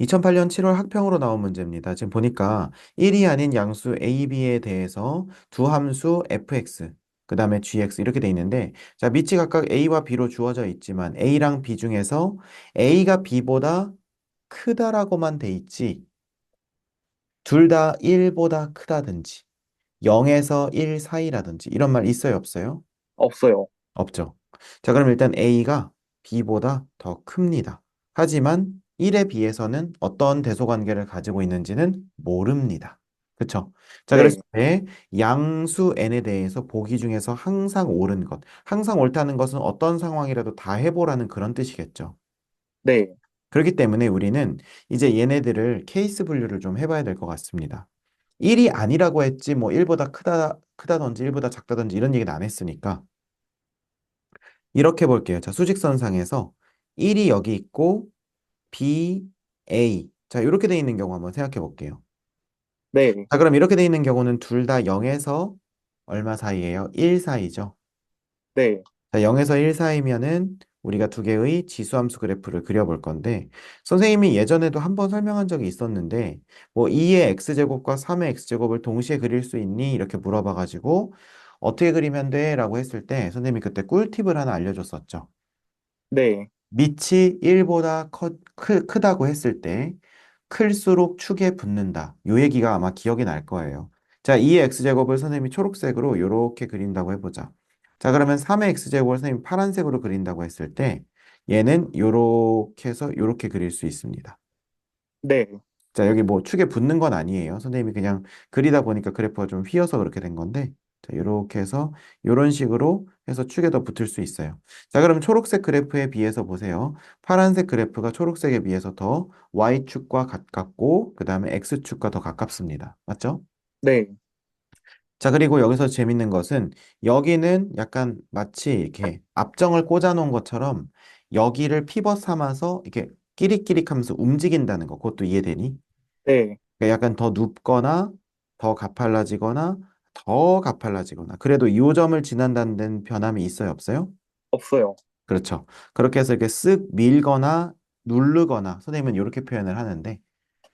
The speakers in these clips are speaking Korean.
2008년 7월 학평으로 나온 문제입니다. 지금 보니까 1이 아닌 양수 a, b에 대해서 두 함수 fx, 그 다음에 gx 이렇게 돼 있는데, 자, 밑이 각각 a와 b로 주어져 있지만 a랑 b 중에서 a가 b보다 크다라고만 돼 있지, 둘 다 1보다 크다든지 0에서 1 사이라든지 이런 말 있어요, 없어요? 없어요. 없죠. 자, 그럼 일단 A가 B보다 더 큽니다. 하지만 1에 비해서는 어떤 대소관계를 가지고 있는지는 모릅니다. 그쵸? 자, 그래서 네, 양수 n에 대해서 보기 중에서 항상 옳은 것, 항상 옳다는 것은 어떤 상황이라도 다 해보라는 그런 뜻이겠죠. 네, 그렇기 때문에 우리는 이제 얘네들을 케이스 분류를 좀 해봐야 될 것 같습니다. 1이 아니라고 했지, 뭐 1보다 크다든지 1보다 작다든지 이런 얘기는 안 했으니까 이렇게 볼게요. 자, 수직선상에서 1이 여기 있고 B, A. 자, 이렇게 돼 있는 경우 한번 생각해 볼게요. 네, 자, 그럼 이렇게 돼 있는 경우는 둘 다 0에서 얼마 사이예요? 1 사이죠. 네, 자, 0에서 1 사이면은 우리가 두 개의 지수함수 그래프를 그려볼 건데 선생님이 예전에도 한번 설명한 적이 있었는데 뭐 2의 x제곱과 3의 x제곱을 동시에 그릴 수 있니? 이렇게 물어봐 가지고 어떻게 그리면 돼? 라고 했을 때 선생님이 그때 꿀팁을 하나 알려줬었죠. 네, 밑이 1보다 크다고 했을 때 클수록 축에 붙는다. 요 얘기가 아마 기억이 날 거예요. 자, 2의 x제곱을 선생님이 초록색으로 이렇게 그린다고 해보자. 자, 그러면 3의 x제곱을 선생님이 파란색으로 그린다고 했을 때 얘는 요렇게 해서 요렇게 그릴 수 있습니다. 네, 자, 여기 뭐 축에 붙는 건 아니에요. 선생님이 그냥 그리다 보니까 그래프가 좀 휘어서 그렇게 된 건데, 자, 이렇게 해서 이런 식으로 해서 축에 더 붙을 수 있어요. 자, 그럼 초록색 그래프에 비해서 보세요. 파란색 그래프가 초록색에 비해서 더 Y축과 가깝고, 그 다음에 X축과 더 가깝습니다. 맞죠? 네, 자, 그리고 여기서 재밌는 것은 여기는 약간 마치 이렇게 앞정을 꽂아 놓은 것처럼 여기를 피벗 삼아서 이렇게 끼릭끼릭 하면서 움직인다는 거. 그것도 이해되니? 네, 그러니까 약간 더 눕거나 더 가팔라지거나 더 가팔라지거나 그래도 이 점을 지난다는 데는 변함이 있어요, 없어요? 없어요. 그렇죠. 그렇게 해서 이렇게 쓱 밀거나 누르거나 선생님은 이렇게 표현을 하는데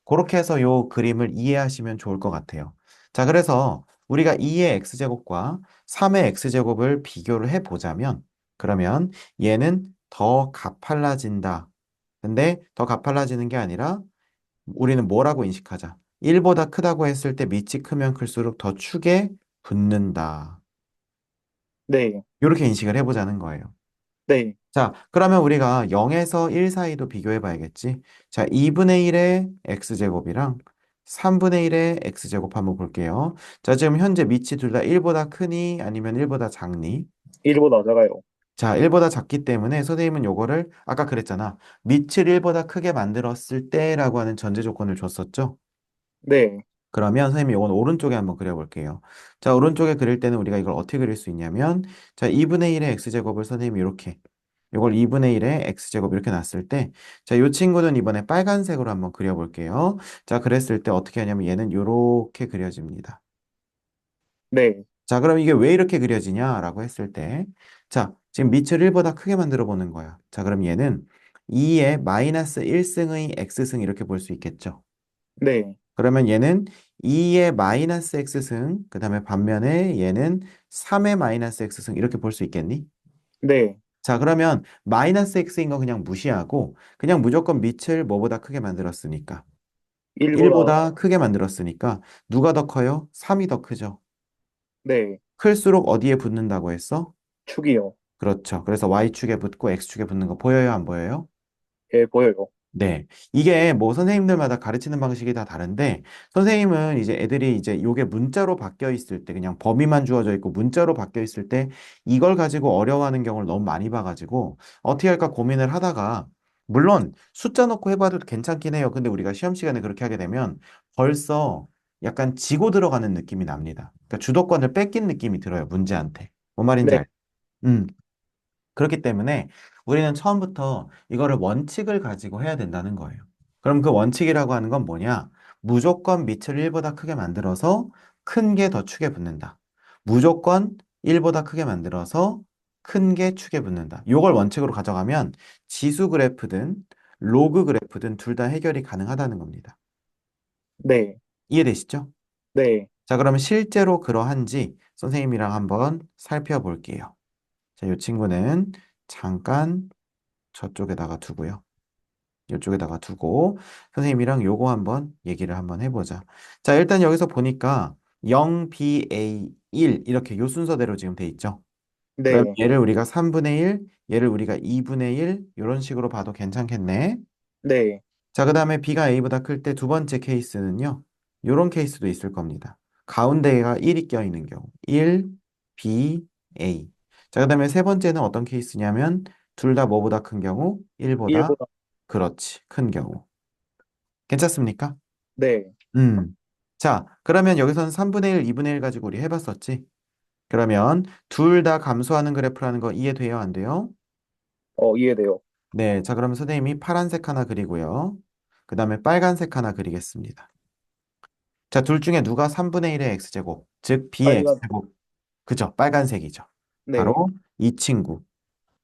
그렇게 해서 요 그림을 이해하시면 좋을 것 같아요. 자, 그래서 우리가 2의 x제곱과 3의 x제곱을 비교를 해보자면 그러면 얘는 더 가팔라진다. 근데 더 가팔라지는 게 아니라 우리는 뭐라고 인식하자? 1보다 크다고 했을 때 밑이 크면 클수록 더 축에 붙는다. 네, 이렇게 인식을 해보자는 거예요. 네, 자, 그러면 우리가 0에서 1 사이도 비교해 봐야겠지. 자, 2분의 1의 x제곱이랑 3분의 1의 x제곱 한번 볼게요. 자, 지금 현재 밑이 둘 다 1보다 크니 아니면 1보다 작니? 1보다 작아요. 자, 1보다 작기 때문에 선생님은 요거를 아까 그랬잖아. 밑을 1보다 크게 만들었을 때라고 하는 전제 조건을 줬었죠. 네, 그러면 선생님이 이건 오른쪽에 한번 그려볼게요. 자, 오른쪽에 그릴 때는 우리가 이걸 어떻게 그릴 수 있냐면, 자, 2분의 1의 x제곱을 선생님이 이렇게, 이걸 2분의 1의 x제곱 이렇게 놨을 때, 자, 이 친구는 이번에 빨간색으로 한번 그려볼게요. 자, 그랬을 때 어떻게 하냐면 얘는 이렇게 그려집니다. 네, 자, 그럼 이게 왜 이렇게 그려지냐라고 했을 때, 자, 지금 밑을 1보다 크게 만들어 보는 거야. 자, 그럼 얘는 2의 마이너스 1승의 x승 이렇게 볼 수 있겠죠. 네, 그러면 얘는 2의 마이너스 x승, 그 다음에 반면에 얘는 3의 마이너스 x승 이렇게 볼 수 있겠니? 네, 자, 그러면 마이너스 x인 거 그냥 무시하고 그냥 무조건 밑을 뭐보다 크게 만들었으니까 1보다, 1보다 크게 만들었으니까 누가 더 커요? 3이 더 크죠. 네, 클수록 어디에 붙는다고 했어? 축이요. 그렇죠. 그래서 y축에 붙고 x축에 붙는 거 보여요, 안 보여요? 예, 보여요. 네. 이게 뭐 선생님들마다 가르치는 방식이 다 다른데, 선생님은 이제 애들이 이제 요게 문자로 바뀌어 있을 때, 그냥 범위만 주어져 있고 문자로 바뀌어 있을 때, 이걸 가지고 어려워하는 경우를 너무 많이 봐가지고, 어떻게 할까 고민을 하다가, 물론 숫자 넣고 해봐도 괜찮긴 해요. 근데 우리가 시험 시간에 그렇게 하게 되면 벌써 약간 지고 들어가는 느낌이 납니다. 그러니까 주도권을 뺏긴 느낌이 들어요, 문제한테. 뭔 말인지 네, 알? 음. 그렇기 때문에 우리는 처음부터 이거를 원칙을 가지고 해야 된다는 거예요. 그럼 그 원칙이라고 하는 건 뭐냐? 무조건 밑을 1보다 크게 만들어서 큰 게 더 축에 붙는다. 무조건 1보다 크게 만들어서 큰 게 축에 붙는다. 요걸 원칙으로 가져가면 지수 그래프든 로그 그래프든 둘 다 해결이 가능하다는 겁니다. 네. 이해되시죠? 네. 자, 그러면 실제로 그러한지 선생님이랑 한번 살펴볼게요. 자, 이 친구는 잠깐 저쪽에다가 두고요. 이쪽에다가 두고 선생님이랑 요거 한번 얘기를 한번 해보자. 자, 일단 여기서 보니까 0, B, A, 1 이렇게 요 순서대로 지금 돼 있죠. 그럼 네. 얘를 우리가 3분의 1, 얘를 우리가 2분의 1 이런 식으로 봐도 괜찮겠네. 네. 자, 그 다음에 B가 A보다 클 때 두 번째 케이스는요. 요런 케이스도 있을 겁니다. 가운데가 1이 껴있는 경우. 1, B, A. 자, 그 다음에 세 번째는 어떤 케이스냐면 둘 다 뭐보다 큰 경우? 1보다 1보다. 그렇지. 큰 경우. 괜찮습니까? 네. 음. 자, 그러면 여기서는 3분의 1, 2분의 1 가지고 우리 해봤었지? 그러면 둘 다 감소하는 그래프라는 거 이해돼요? 안 돼요? 이해돼요. 네. 자, 그러면 선생님이 파란색 하나 그리고요. 그 다음에 빨간색 하나 그리겠습니다. 자, 둘 중에 누가 3분의 1의 x제곱, 즉 b의 빨간. x제곱, 그죠? 빨간색이죠. 바로 네. 이 친구.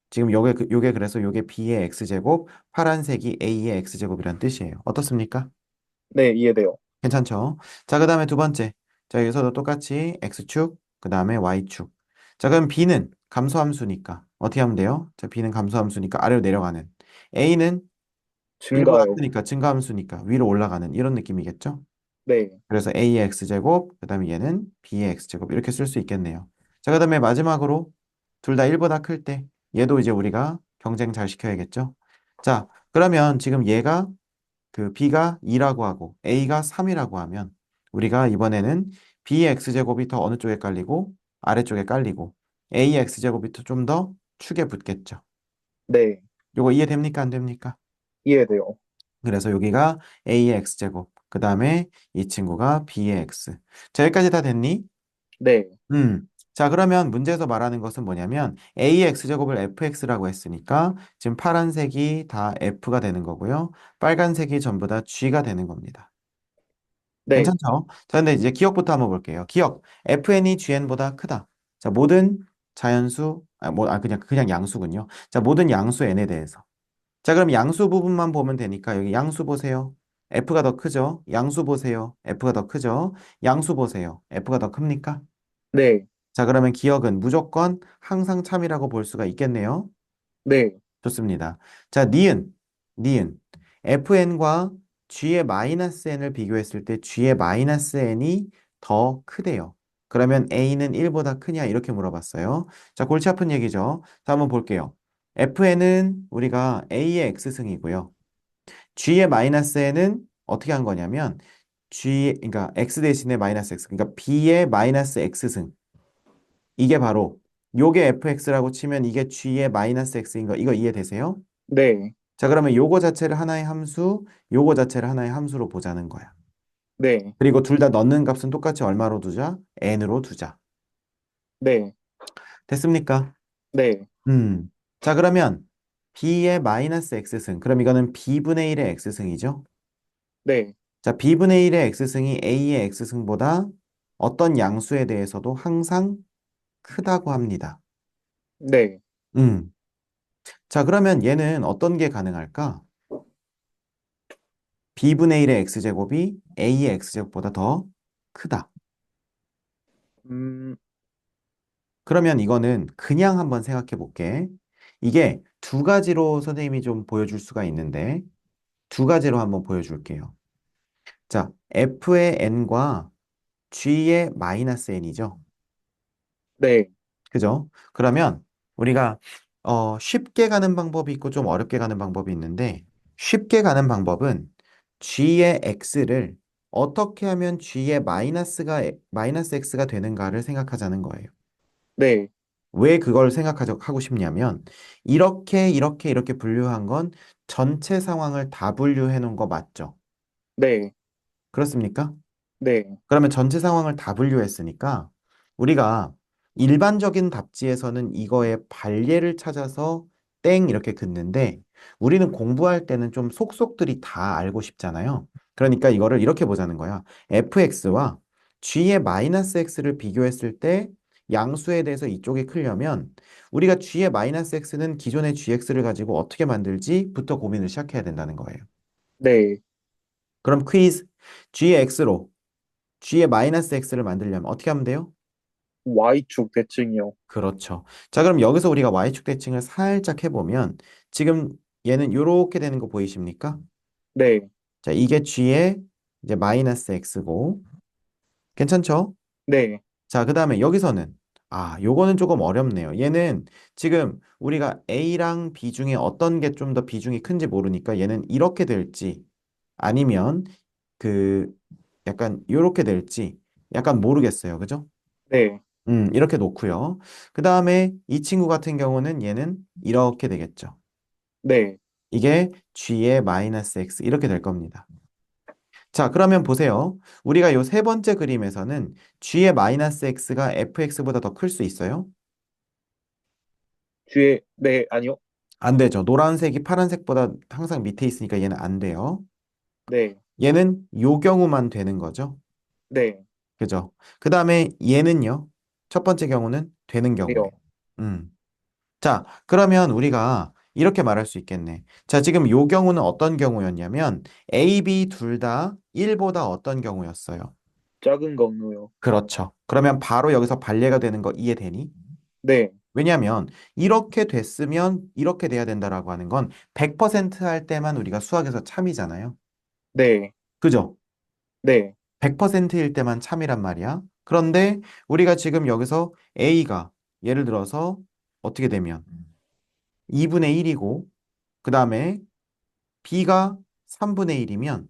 지금 요게 그래서 요게 b의 x제곱, 파란색이 a의 x제곱이란 뜻이에요. 어떻습니까? 네. 이해돼요. 괜찮죠? 자, 그 다음에 두 번째. 자, 여기서도 똑같이 x축, 그 다음에 y축. 자, 그럼 b는 감소함수니까 어떻게 하면 돼요? 자, b는 감소함수니까 아래로 내려가는. a는 1보다 증가요. 크니까 증가함수니까 위로 올라가는 이런 느낌이겠죠? 네. 그래서 a의 x제곱, 그 다음에 얘는 b의 x제곱 이렇게 쓸 수 있겠네요. 자, 그 다음에 마지막으로 둘 다 1보다 클 때 얘도 이제 우리가 경쟁 잘 시켜야겠죠? 자, 그러면 지금 얘가 그 b가 2라고 하고 a가 3이라고 하면 우리가 이번에는 b의 x제곱이 더 어느 쪽에 깔리고 아래쪽에 깔리고 a의 x제곱이 좀 더 축에 붙겠죠. 네. 요거 이해됩니까? 안 됩니까? 이해돼요. 그래서 여기가 a의 x제곱, 그 다음에 이 친구가 b의 x. 자, 여기까지 다 됐니? 네. 자, 그러면 문제에서 말하는 것은 뭐냐면 a의 x제곱을 fx라고 했으니까 지금 파란색이 다 f가 되는 거고요. 빨간색이 전부 다 g가 되는 겁니다. 네. 괜찮죠? 자, 근데 이제 기억부터 한번 볼게요. 기억. fn이 gn보다 크다. 자, 모든 자연수, 그냥 양수군요. 자, 모든 양수 n에 대해서. 자, 그럼 양수 부분만 보면 되니까 여기 양수 보세요. f가 더 크죠? 양수 보세요. f가 더 크죠? 양수 보세요. f가 더 큽니까? 네. 자, 그러면 기억은 무조건 항상 참이라고 볼 수가 있겠네요. 네. 좋습니다. 자, 니은. fn과 g의 마이너스 n을 비교했을 때 g의 마이너스 n이 더 크대요. 그러면 a는 1보다 크냐? 이렇게 물어봤어요. 자, 골치 아픈 얘기죠. 자, 한번 볼게요. fn은 우리가 a의 x승이고요. g의 마이너스 n은 어떻게 한 거냐면 그러니까 x 대신에 마이너스 x, 그러니까 b의 마이너스 x승. 이게 바로 요게 fx라고 치면 이게 g의 마이너스 x인 거 이거 이해되세요? 네. 자, 그러면 요거 자체를 하나의 함수, 요거 자체를 하나의 함수로 보자는 거야. 네. 그리고 둘 다 넣는 값은 똑같이 얼마로 두자? n으로 두자. 네. 됐습니까? 네. 음. 자, 그러면 b의 마이너스 x승. 그럼 이거는 b분의 1의 x승이죠? 네. 자, b분의 1의 x승이 a의 x승보다 어떤 양수에 대해서도 항상 크다고 합니다. 네. 음. 자, 그러면 얘는 어떤 게 가능할까? b분의 1의 x제곱이 a의 x제곱보다 더 크다. 음, 그러면 이거는 그냥 한번 생각해 볼게. 이게 두 가지로 선생님이 좀 보여줄 수가 있는데 두 가지로 한번 보여줄게요. 자, f의 n과 g의 마이너스 n이죠. 네. 그죠? 그러면 우리가 쉽게 가는 방법이 있고 좀 어렵게 가는 방법이 있는데 쉽게 가는 방법은 g의 x를 어떻게 하면 g의 마이너스 x가 되는가를 생각하자는 거예요. 네. 왜 그걸 생각하고 싶냐면 이렇게 분류한 건 전체 상황을 다 분류해 놓은 거 맞죠? 네. 그렇습니까? 네. 그러면 전체 상황을 다 분류했으니까 우리가 일반적인 답지에서는 이거의 발예를 찾아서 땡 이렇게 긋는데 우리는 공부할 때는 좀 속속들이 다 알고 싶잖아요. 그러니까 이거를 이렇게 보자는 거야. fx와 g의 마이너스 x를 비교했을 때 양수에 대해서 이쪽에 크려면 우리가 g의 마이너스 x는 기존의 gx를 가지고 어떻게 만들지부터 고민을 시작해야 된다는 거예요. 네. 그럼 퀴즈 g의 x로 g의 마이너스 x를 만들려면 어떻게 하면 돼요? Y축 대칭이요. 그렇죠. 자, 그럼 여기서 우리가 y축 대칭을 살짝 해보면 지금 얘는 이렇게 되는 거 보이십니까? 네. 자, 이게 g의 이제 마이너스 x고 괜찮죠? 네. 자, 그 다음에 여기서는 요거는 조금 어렵네요. 얘는 지금 우리가 A랑 B 중에 어떤 게 좀 더 비중이 큰지 모르니까 얘는 이렇게 될지 아니면 그 약간 이렇게 될지 약간 모르겠어요. 그죠? 네. 이렇게 놓고요. 그 다음에 이 친구 같은 경우는 얘는 이렇게 되겠죠. 네. 이게 G의 마이너스 X 이렇게 될 겁니다. 자, 그러면 보세요. 우리가 요 세 번째 그림에서는 G의 마이너스 X가 fx보다 더 클 수 있어요? 뒤에, 네, 아니요. 안 되죠. 노란색이 파란색보다 항상 밑에 있으니까 얘는 안 돼요. 네. 얘는 요 경우만 되는 거죠. 네. 그죠? 그 다음에 얘는요. 첫 번째 경우는 되는 경우예요. 돼요. 음. 자, 그러면 우리가 이렇게 말할 수 있겠네. 자, 지금 요 경우는 어떤 경우였냐면 A, B 둘 다 1보다 어떤 경우였어요? 작은 경우요. 그렇죠. 그러면 바로 여기서 반례가 되는 거 이해되니? 네. 왜냐하면 이렇게 됐으면 이렇게 돼야 된다라고 하는 건 100%할 때만 우리가 수학에서 참이잖아요. 네. 그죠? 네. 100%일 때만 참이란 말이야. 그런데 우리가 지금 여기서 A가 예를 들어서 어떻게 되면 2분의 1이고 그 다음에 B가 3분의 1이면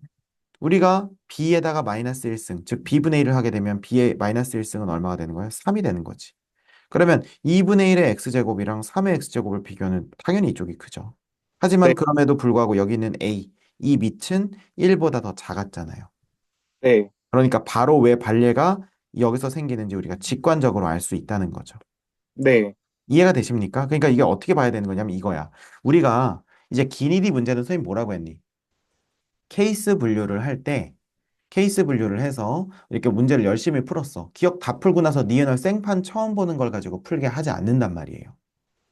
우리가 B에다가 마이너스 1승, 즉 B분의 1을 하게 되면 B의 마이너스 1승은 얼마가 되는 거예요? 3이 되는 거지. 그러면 2분의 1의 x제곱이랑 3의 x제곱을 비교하면 당연히 이쪽이 크죠. 네. 하지만 그럼에도 불구하고 여기 있는 a, 이 밑은 1보다 더 작았잖아요. 네. 그러니까 바로 왜 반례가 여기서 생기는지 우리가 직관적으로 알 수 있다는 거죠. 네. 이해가 되십니까? 그러니까 이게 어떻게 봐야 되는 거냐면 이거야. 우리가 이제 기니디 문제는 선생님 뭐라고 했니? 케이스 분류를 할 때 케이스 분류를 해서 이렇게 문제를 열심히 풀었어. 기억 다 풀고 나서 니은을 생판 처음 보는 걸 가지고 풀게 하지 않는단 말이에요.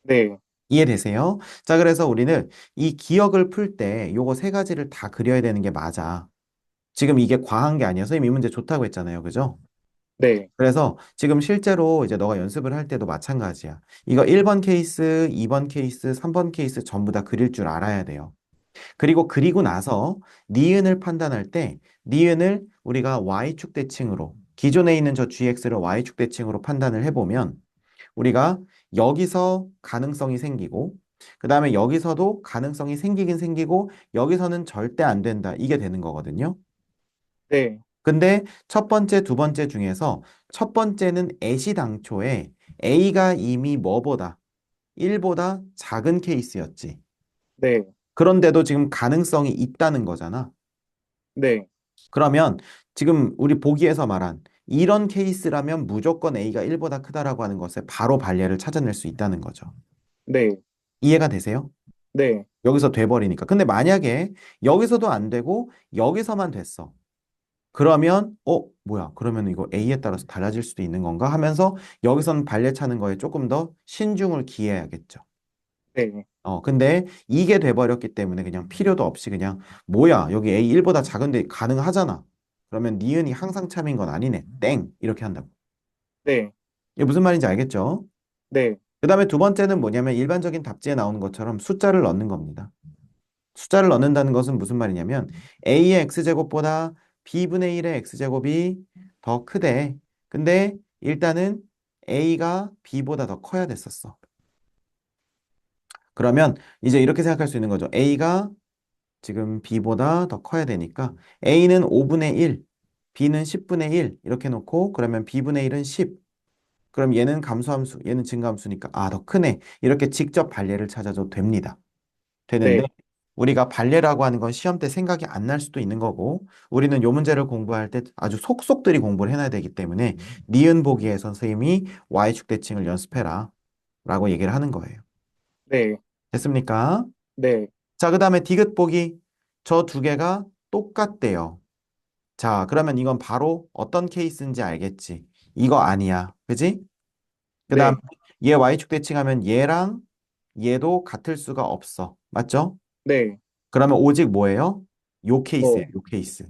네. 이해되세요? 자, 그래서 우리는 이 기억을 풀 때 요거 세 가지를 다 그려야 되는 게 맞아. 지금 이게 과한 게 아니야. 선생님 이 문제 좋다고 했잖아요. 그죠? 네. 그래서 지금 실제로 이제 너가 연습을 할 때도 마찬가지야. 이거 1번 케이스, 2번 케이스, 3번 케이스 전부 다 그릴 줄 알아야 돼요. 그리고 그리고 나서 니은을 판단할 때 니은을 우리가 y축 대칭으로 기존에 있는 저 gx를 y축 대칭으로 판단을 해보면 우리가 여기서 가능성이 생기고, 그 다음에 여기서도 가능성이 생기긴 생기고, 여기서는 절대 안 된다. 이게 되는 거거든요. 네. 근데 첫 번째, 두 번째 중에서 첫 번째는 애시당초에 A가 이미 뭐보다, 1보다 작은 케이스였지. 네. 그런데도 지금 가능성이 있다는 거잖아. 네. 그러면 지금 우리 보기에서 말한 이런 케이스라면 무조건 A가 1보다 크다라고 하는 것에 바로 반례를 찾아낼 수 있다는 거죠. 네. 이해가 되세요? 네. 여기서 돼버리니까. 근데 만약에 여기서도 안 되고 여기서만 됐어. 그러면 뭐야? 그러면 이거 A에 따라서 달라질 수도 있는 건가 하면서 여기서는 발레 차는 거에 조금 더 신중을 기해야겠죠. 네. 근데 이게 돼버렸기 때문에 그냥 필요도 없이 그냥 뭐야? 여기 A 1보다 작은데 가능하잖아. 그러면 니은이 항상 참인 건 아니네. 땡! 이렇게 한다고. 네. 이게 무슨 말인지 알겠죠? 네. 그 다음에 두 번째는 뭐냐면 일반적인 답지에 나오는 것처럼 숫자를 넣는 겁니다. 숫자를 넣는다는 것은 무슨 말이냐면 a의 x제곱보다 b분의 1의 x제곱이 더 크대. 근데 일단은 a가 b보다 더 커야 됐었어. 그러면 이제 이렇게 생각할 수 있는 거죠. a가 지금 b보다 더 커야 되니까 a는 5분의 1, b는 10분의 1 이렇게 놓고 그러면 b분의 1은 10. 그럼 얘는 감소함수, 얘는 증가함수니까 더 크네. 이렇게 직접 반례를 찾아도 됩니다. 되는데 네. 우리가 반례라고 하는 건 시험 때 생각이 안 날 수도 있는 거고 우리는 요 문제를 공부할 때 아주 속속들이 공부를 해놔야 되기 때문에 니은 보기에 선생님이 y축 대칭을 연습해라 라고 얘기를 하는 거예요. 네. 됐습니까? 네. 자, 그 다음에 디귿 보기 저 두 개가 똑같대요. 자, 그러면 이건 바로 어떤 케이스인지 알겠지? 이거 아니야. 그지? 그 다음에 네, 얘 y축 대칭하면 얘랑 얘도 같을 수가 없어. 맞죠? 네, 그러면 오직 뭐예요? 요 케이스예요. 뭐, 요 케이스.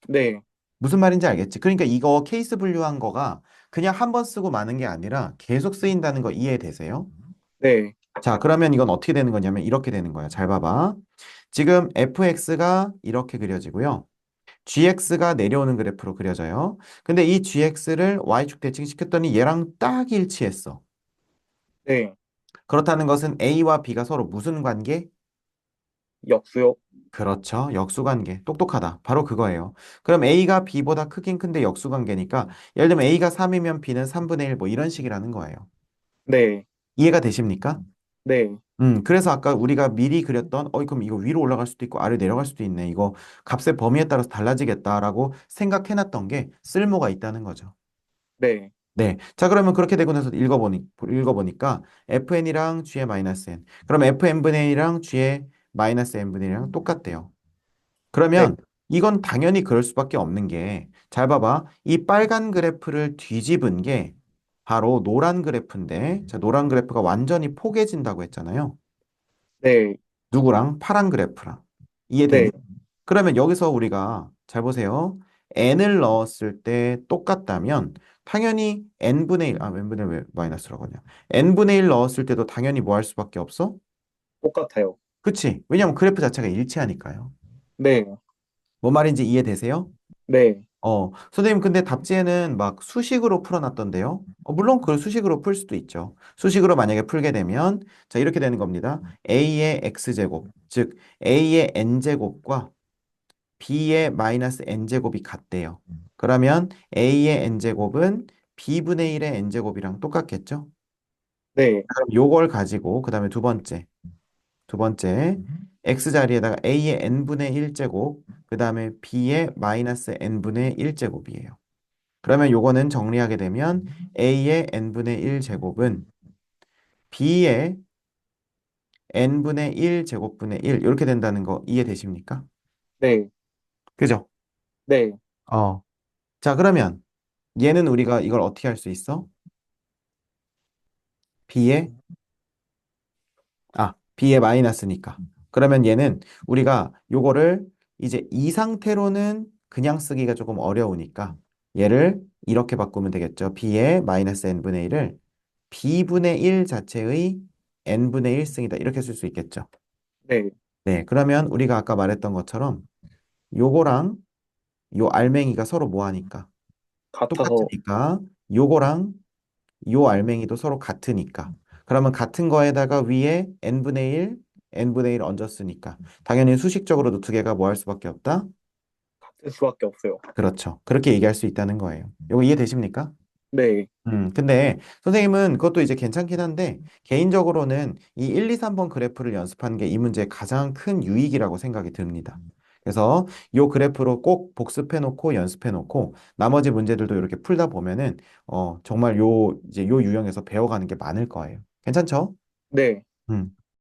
네, 무슨 말인지 알겠지? 그러니까 이거 케이스 분류한 거가 그냥 한 번 쓰고 마는 게 아니라 계속 쓰인다는 거 이해되세요? 네, 자, 그러면 이건 어떻게 되는 거냐면 이렇게 되는 거야. 잘 봐봐. 지금 fx가 이렇게 그려지고요. gx가 내려오는 그래프로 그려져요. 근데 이 gx를 y축 대칭시켰더니 얘랑 딱 일치했어. 네, 그렇다는 것은 a와 b가 서로 무슨 관계? 역수요. 그렇죠. 역수관계. 똑똑하다. 바로 그거예요. 그럼 A가 B보다 크긴 큰데 역수관계니까 예를 들면 A가 3이면 B는 3분의 1 뭐 이런 식이라는 거예요. 네, 이해가 되십니까? 네, 그래서 아까 우리가 미리 그렸던 그럼 이거 위로 올라갈 수도 있고 아래 내려갈 수도 있네. 이거 값의 범위에 따라서 달라지겠다라고 생각해놨던 게 쓸모가 있다는 거죠. 네, 네. 자, 그러면 그렇게 되고 나서 읽어보니까 fn이랑 g의 마이너스 n. 그럼 fn분의 1이랑 g의 마이너스 n분의 1이랑 똑같대요. 네, 그러면 이건 당연히 그럴 수밖에 없는 게, 잘 봐봐. 이 빨간 그래프를 뒤집은 게 바로 노란 그래프인데, 자, 노란 그래프가 완전히 포개진다고 했잖아요. 네, 누구랑? 파란 그래프랑. 이해되니? 네, 그러면 여기서 우리가, 잘 보세요. n을 넣었을 때 똑같다면, 당연히 n분의 1, n분의 1 왜 마이너스라고 하냐. n분의 1 넣었을 때도 당연히 뭐 할 수밖에 없어? 똑같아요. 그치? 왜냐면 그래프 자체가 일치하니까요. 네, 뭔 말인지 이해되세요? 네, 선생님, 근데 답지에는 막 수식으로 풀어놨던데요? 물론 그 수식으로 풀 수도 있죠. 수식으로 만약에 풀게 되면, 자, 이렇게 되는 겁니다. A의 X제곱, 즉, A의 N제곱과 B의 마이너스 N제곱이 같대요. 그러면 A의 N제곱은 B분의 1의 N제곱이랑 똑같겠죠? 네, 그럼 요걸 가지고, 그 다음에 두 번째, x 자리에다가 a의 n분의 1제곱, 그 다음에 b의 마이너스 n분의 1제곱이에요. 그러면 요거는 정리하게 되면 a의 n분의 1제곱은 b의 n분의 1제곱분의 1 이렇게 된다는 거 이해되십니까? 네, 그죠? 네, 어. 자, 그러면 얘는 우리가 이걸 어떻게 할 수 있어? b의 b의 마이너스니까. 그러면 얘는 우리가 요거를 이제 이 상태로는 그냥 쓰기가 조금 어려우니까 얘를 이렇게 바꾸면 되겠죠. b의 마이너스 n분의 1을 b분의 1 자체의 n분의 1승이다. 이렇게 쓸 수 있겠죠. 네, 네, 그러면 우리가 아까 말했던 것처럼 요거랑 요 알맹이가 서로 뭐 하니까? 같아서, 똑같으니까 요거랑 요 알맹이도 서로 같으니까. 그러면 같은 거에다가 위에 n분의 1, n분의 1 얹었으니까. 당연히 수식적으로도 두 개가 뭐 할 수밖에 없다? 같을 수밖에 없어요. 그렇죠. 그렇게 얘기할 수 있다는 거예요. 이거 이해되십니까? 네, 근데 선생님은 그것도 이제 괜찮긴 한데 개인적으로는 이 1, 2, 3번 그래프를 연습하는 게 이 문제의 가장 큰 유익이라고 생각이 듭니다. 그래서 요 그래프로 꼭 복습해 놓고 연습해 놓고 나머지 문제들도 이렇게 풀다 보면은 정말 요 이제 요 유형에서 배워가는 게 많을 거예요. 괜찮죠? 네. 음.